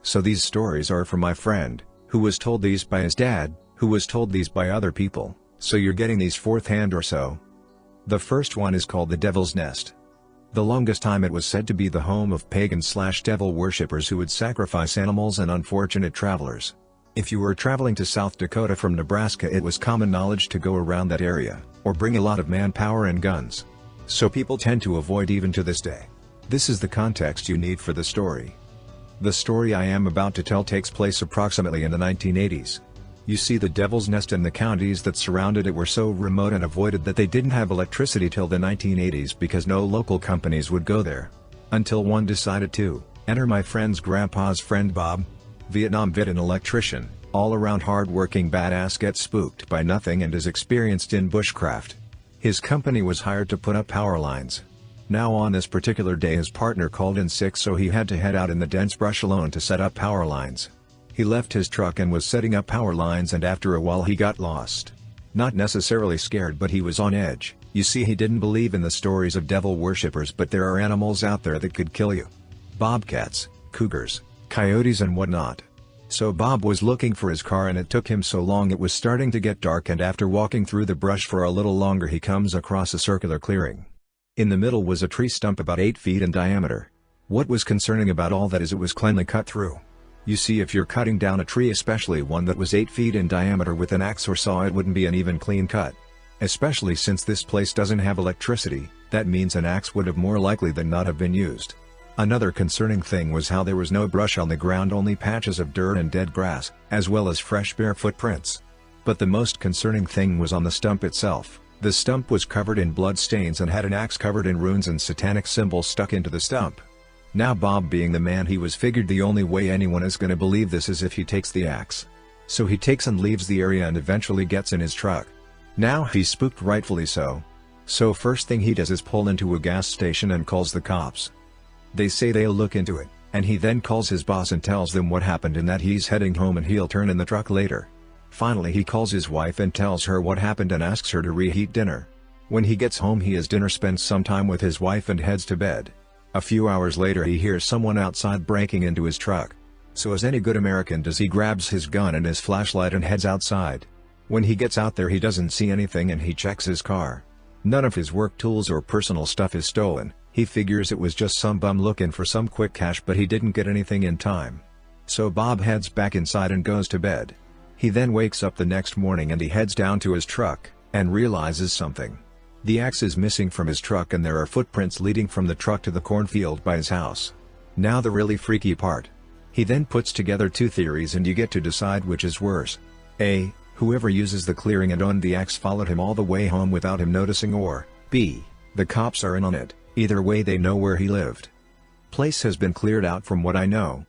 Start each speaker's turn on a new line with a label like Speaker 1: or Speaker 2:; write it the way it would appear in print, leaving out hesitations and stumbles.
Speaker 1: So these stories are from my friend, who was told these by his dad, who was told these by other people, so you're getting these fourth hand or so. The first one is called the Devil's Nest. The longest time it was said to be the home of pagan/devil worshippers who would sacrifice animals and unfortunate travelers. If you were traveling to South Dakota from Nebraska, it was common knowledge to go around that area, or bring a lot of manpower and guns. So people tend to avoid even to this day. This is the context you need for the story. The story I am about to tell takes place approximately in the 1980s. You see, the Devil's Nest and the counties that surrounded it were so remote and avoided that they didn't have electricity till the 1980s because no local companies would go there. Until one decided to. Enter my friend's grandpa's friend Bob. Vietnam vet and electrician, all-around hard-working badass, gets spooked by nothing and is experienced in bushcraft. His company was hired to put up power lines. Now on this particular day his partner called in sick, so he had to head out in the dense brush alone to set up power lines. He left his truck and was setting up power lines, and after a while he got lost. Not necessarily scared, but he was on edge. You see, he didn't believe in the stories of devil worshippers, but there are animals out there that could kill you. Bobcats, cougars, coyotes and whatnot. So Bob was looking for his car, and it took him so long it was starting to get dark, and after walking through the brush for a little longer he comes across a circular clearing. In the middle was a tree stump about 8 feet in diameter. What was concerning about all that is it was cleanly cut through. You see, if you're cutting down a tree, especially one that was 8 feet in diameter, with an axe or saw, it wouldn't be an even clean cut. Especially since this place doesn't have electricity, that means an axe would have more likely than not have been used. Another concerning thing was how there was no brush on the ground, only patches of dirt and dead grass, as well as fresh bare footprints. But the most concerning thing was on the stump itself. The stump was covered in blood stains and had an axe covered in runes and satanic symbols stuck into the stump. Now Bob, being the man he was, figured the only way anyone is gonna believe this is if he takes the axe. So he takes and leaves the area and eventually gets in his truck. Now he's spooked, rightfully so. So first thing he does is pull into a gas station and calls the cops. They say they'll look into it, and he then calls his boss and tells them what happened and that he's heading home and he'll turn in the truck later. Finally he calls his wife and tells her what happened and asks her to reheat dinner. When he gets home he has dinner, spends some time with his wife and heads to bed. A few hours later he hears someone outside breaking into his truck. So as any good American does, he grabs his gun and his flashlight and heads outside. When he gets out there he doesn't see anything and he checks his car. None of his work tools or personal stuff is stolen. He figures it was just some bum looking for some quick cash, but he didn't get anything in time. So Bob heads back inside and goes to bed. He then wakes up the next morning and he heads down to his truck, and realizes something. The axe is missing from his truck and there are footprints leading from the truck to the cornfield by his house. Now the really freaky part. He then puts together two theories and you get to decide which is worse. A. Whoever uses the clearing and owned the axe followed him all the way home without him noticing, or B. The cops are in on it. Either way they know where he lived. Place has been cleared out from what I know,